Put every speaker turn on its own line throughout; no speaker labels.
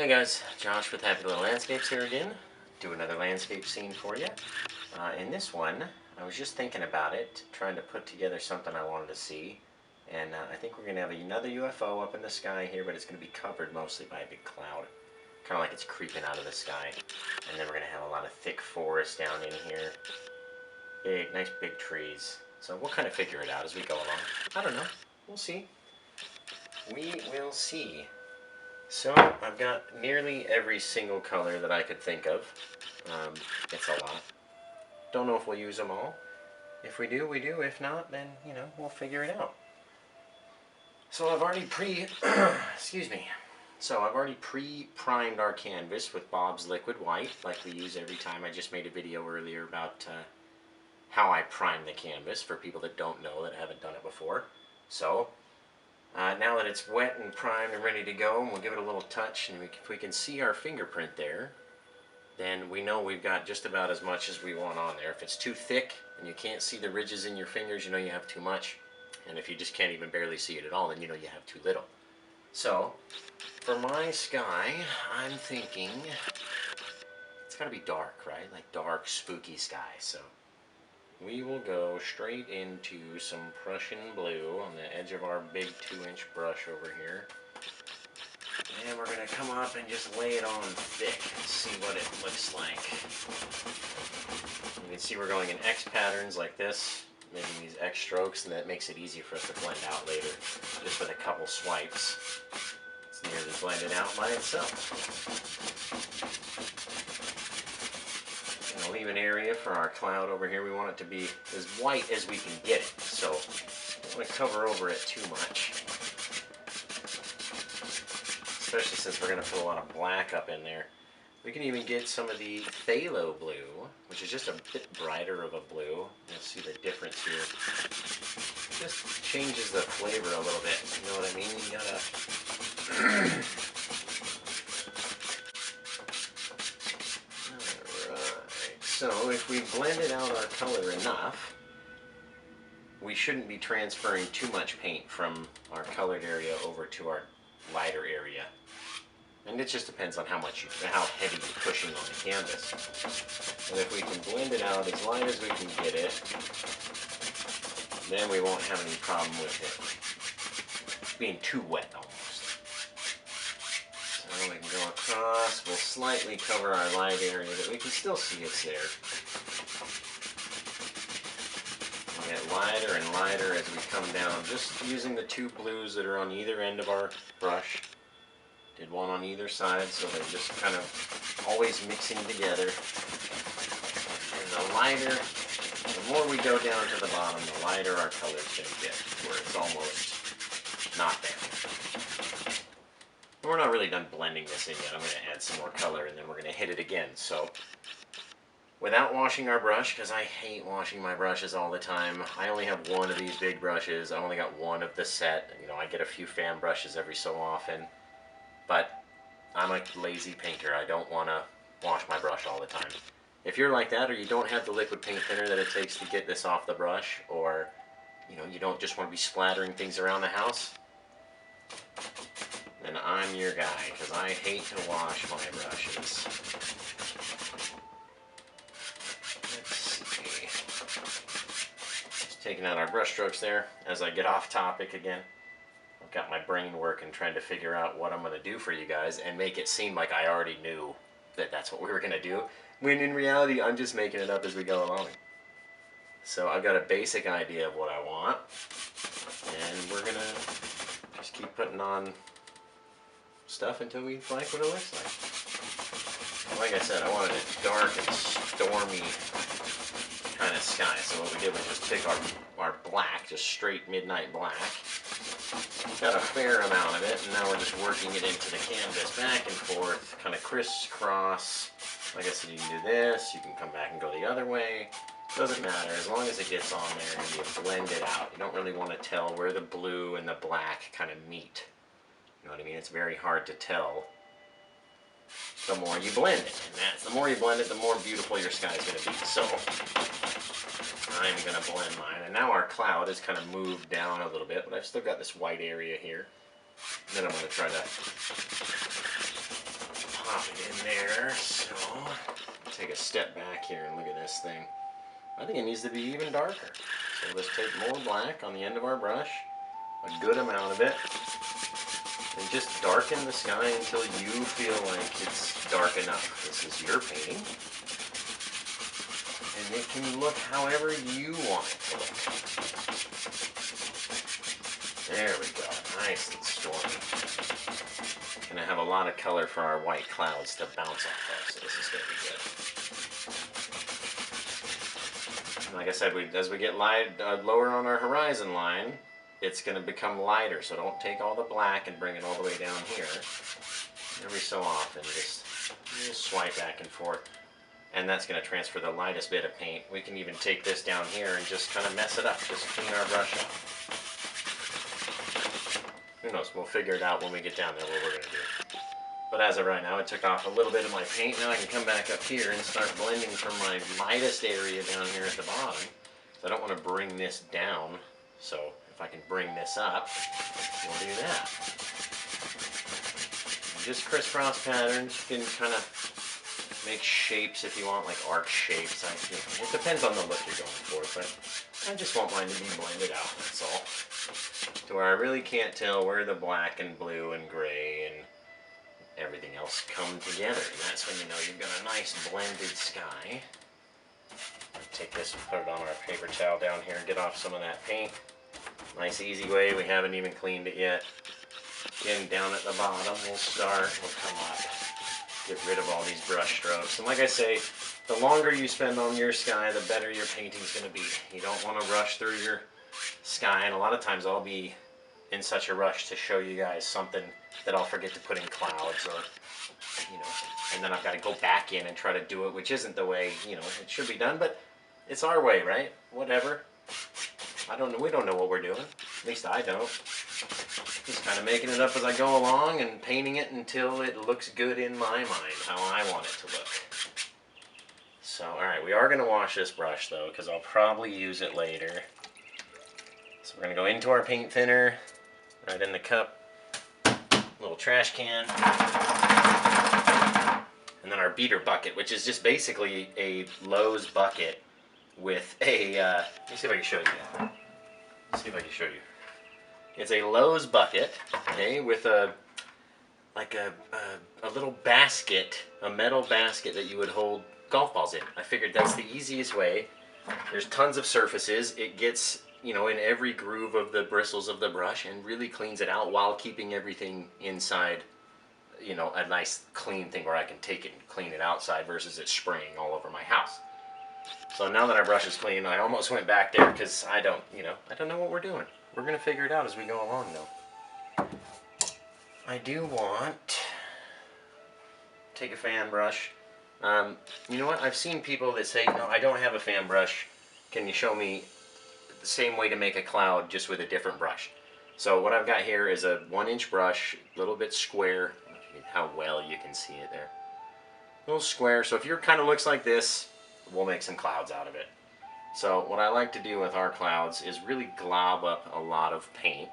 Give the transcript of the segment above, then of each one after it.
Hey guys, Josh with Happy Little Landscapes here again. Do another landscape scene for you. In this one, I was just thinking about it, trying to put together something I wanted to see. And I think we're going to have another UFO up in the sky here, but it's going to be covered mostly by a big cloud. Kind of like it's creeping out of the sky. And then we're going to have a lot of thick forest down in here. Big, nice big trees. So we'll kind of figure it out as we go along. I don't know. We'll see. We will see. So, I've got nearly every single color that I could think of. It's a lot. Don't know if we'll use them all. If we do, we do. If not, then, we'll figure it out. So I've already excuse me. So I've already pre-primed our canvas with Bob's Liquid White, like we use every time. I just made a video earlier about how I prime the canvas for people that don't know, that haven't done it before. So, now that it's wet and primed and ready to go, we'll give it a little touch, and if we can see our fingerprint there, then we know we've got just about as much as we want on there. If it's too thick and you can't see the ridges in your fingers, you know you have too much. And if you just can't even barely see it at all, then you know you have too little. So, for my sky, I'm thinking it's got to be dark, right? Like dark, spooky sky. So we will go straight into some Prussian blue on the edge of our big 2-inch brush over here. And we're going to come up and just lay it on thick and see what it looks like. You can see we're going in X patterns like this, making these X strokes, and that makes it easy for us to blend out later, just with a couple swipes. It's nearly blended out by itself. I'll leave an area for our cloud over here. We want it to be as white as we can get it, so don't want to cover over it too much. Especially since we're going to put a lot of black up in there. We can even get some of the phthalo blue, which is just a bit brighter of a blue. You'll see the difference here. Just changes the flavor a little bit. You know what I mean? You gotta... So if we blended out our color enough, we shouldn't be transferring too much paint from our colored area over to our lighter area. And it just depends on how heavy you're pushing on the canvas. And if we can blend it out as light as we can get it, then we won't have any problem with it being too wet almost. So we can go across, we'll slightly cover our light area, but we can still see it's there. We'll get lighter and lighter as we come down, just using the two blues that are on either end of our brush. Did one on either side, so they're just kind of always mixing together. And the lighter, the more we go down to the bottom, the lighter our color's going to get, where it's almost not there. We're not really done blending this in yet. I'm going to add some more color, and then we're going to hit it again. So, without washing our brush, because I hate washing my brushes all the time. I only have one of these big brushes. I only got one of the set. You know, I get a few fan brushes every so often. But I'm a lazy painter. I don't want to wash my brush all the time. If you're like that, or you don't have the liquid paint thinner that it takes to get this off the brush, or you don't just want to be splattering things around the house, then I'm your guy, because I hate to wash my brushes. Let's see. Just taking out our brush strokes there as I get off topic again. Got my brain working trying to figure out what I'm going to do for you guys and make it seem like I already knew that that's what we were going to do, when in reality I'm just making it up as we go along. So I've got a basic idea of what I want, and we're going to just keep putting on stuff until we like what it looks like. Like I said, I wanted a dark and stormy kind of sky, so what we did was just pick our black, just straight midnight black. Got a fair amount of it, and now we're just working it into the canvas back and forth, kind of crisscross. Like I said, you can do this, you can come back and go the other way. Doesn't matter, as long as it gets on there and you blend it out. You don't really want to tell where the blue and the black kind of meet. You know what I mean? It's very hard to tell the more you blend it. And the more you blend it, the more beautiful your sky is going to be. So, I'm going to blend mine. And now our cloud has kind of moved down a little bit, but I've still got this white area here. Then I'm going to try to pop it in there. So, take a step back here and look at this thing. I think it needs to be even darker. So let's take more black on the end of our brush, a good amount of it, and just darken the sky until you feel like it's dark enough. This is your painting, and it can look however you want it to look. There we go, nice and stormy. Gonna have a lot of color for our white clouds to bounce off of, so this is gonna be good. Like I said, as we get lower on our horizon line, it's going to become lighter, so don't take all the black and bring it all the way down here. Every so often, just swipe back and forth, and that's going to transfer the lightest bit of paint. We can even take this down here and just kind of mess it up, just clean our brush up. Who knows, we'll figure it out when we get down there what we're going to do. But as of right now, I took off a little bit of my paint. Now I can come back up here and start blending from my lightest area down here at the bottom. So I don't want to bring this down. So if I can bring this up, we'll do that. Just crisscross patterns. You can kind of make shapes if you want, like arc shapes. It depends on the look you're going for, but I just want mine to be blended out, that's all. To where I really can't tell where the black and blue and gray and everything else come together. And that's when you know you've got a nice blended sky. I'll take this and put it on our paper towel down here and get off some of that paint. Nice easy way, we haven't even cleaned it yet. Again, down at the bottom, we'll come up. Get rid of all these brush strokes. And like I say, the longer you spend on your sky, the better your painting's going to be. You don't want to rush through your sky, and a lot of times I'll be in such a rush to show you guys something that I'll forget to put in clouds, or and then I've got to go back in and try to do it, which isn't the way it should be done, but it's our way, right? Whatever. I don't know. We don't know what we're doing. At least I don't. Just kind of making it up as I go along and painting it until it looks good in my mind, how I want it to look. So, all right, we are going to wash this brush though, because I'll probably use it later. So we're going to go into our paint thinner, right in the cup, little trash can, and then our beater bucket, which is just basically a Lowe's bucket with a, let me see if I can show you that. Let's see if I can show you. It's a Lowe's bucket, okay, with a little basket, a metal basket that you would hold golf balls in. I figured that's the easiest way. There's tons of surfaces. It gets in every groove of the bristles of the brush and really cleans it out while keeping everything inside, a nice clean thing where I can take it and clean it outside versus it spraying all over my house. So now that our brush is clean, I almost went back there because I don't know what we're doing. We're going to figure it out as we go along though. I do want, take a fan brush. You know what, I've seen people that say, no, I don't have a fan brush. Can you show me the same way to make a cloud just with a different brush? So what I've got here is a 1-inch brush, a little bit square. I don't know how well you can see it there. A little square, so if your kind of looks like this, we'll make some clouds out of it. So what I like to do with our clouds is really glob up a lot of paint.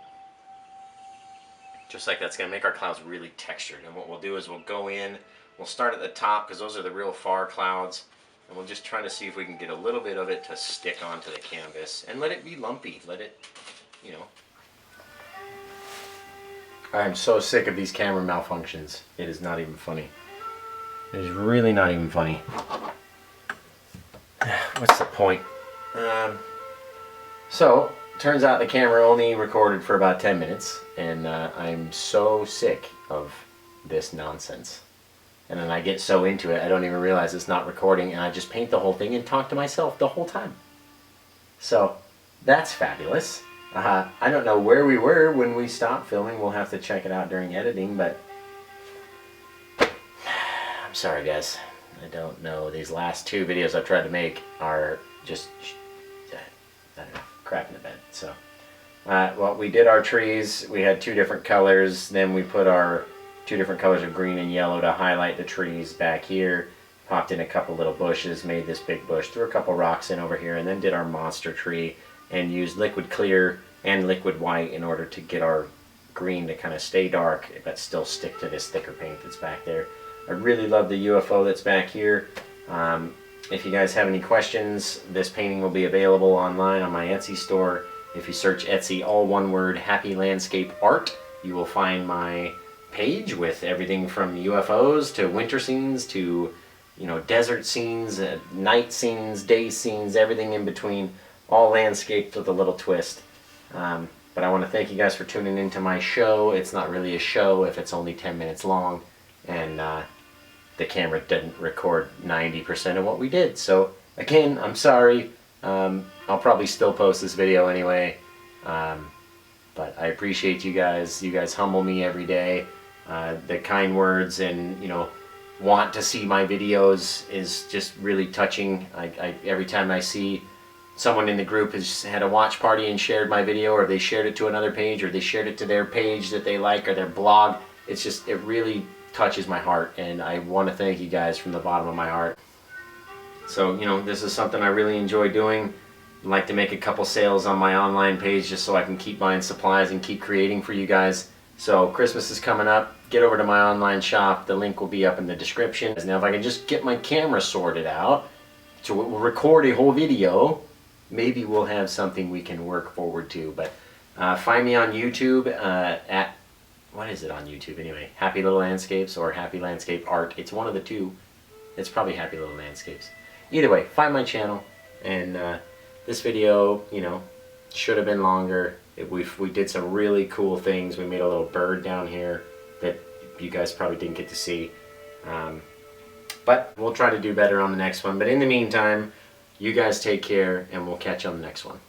Just like that's going to make our clouds really textured. And what we'll do is we'll go in, we'll start at the top because those are the real far clouds. And we'll just try to see if we can get a little bit of it to stick onto the canvas. And let it be lumpy. Let it, I'm so sick of these camera malfunctions. It is not even funny. It is really not even funny. What's the point? So, turns out the camera only recorded for about 10 minutes. And I'm so sick of this nonsense. And then I get so into it, I don't even realize it's not recording, and I just paint the whole thing and talk to myself the whole time. So, that's fabulous. I don't know where we were when we stopped filming. We'll have to check it out during editing, but I'm sorry, guys. I don't know. These last 2 videos I've tried to make are just, I don't know, crap in the bed. So, well, we did our trees. We had 2 different colors. Then we put our 2 different colors of green and yellow to highlight the trees back here. Popped in a couple little bushes, made this big bush, threw a couple rocks in over here, and then did our monster tree and used liquid clear and liquid white in order to get our green to kind of stay dark but still stick to this thicker paint that's back there. I really love the UFO that's back here. If you guys have any questions, this painting will be available online on my Etsy store. If you search Etsy, all one word, Happy Landscape Art, you will find my page with everything from UFOs to winter scenes to, you know, desert scenes, night scenes, day scenes, everything in between, all landscaped with a little twist. But I want to thank you guys for tuning into my show. It's not really a show if it's only 10 minutes long, and the camera didn't record 90% of what we did. So again, I'm sorry. I'll probably still post this video anyway. But I appreciate you guys. You guys humble me every day. The kind words and, you know, want to see my videos is just really touching. Every time I see someone in the group has had a watch party and shared my video, or they shared it to another page, or they shared it to their page that they like, or their blog, it's just, it really touches my heart, and I want to thank you guys from the bottom of my heart. So, you know, this is something I really enjoy doing. I'd like to make a couple sales on my online page just so I can keep buying supplies and keep creating for you guys. So Christmas is coming up. Get over to my online shop. The link will be up in the description. Now if I can just get my camera sorted out to record a whole video, maybe we'll have something we can work forward to. But find me on YouTube at, what is it on YouTube anyway? Happy Little Landscapes or Happy Landscape Art. It's one of the two. It's probably Happy Little Landscapes. Either way, find my channel. And this video, you know, should have been longer. We did some really cool things. We made a little bird down here that you guys probably didn't get to see. But we'll try to do better on the next one. But in the meantime, you guys take care, and we'll catch you on the next one.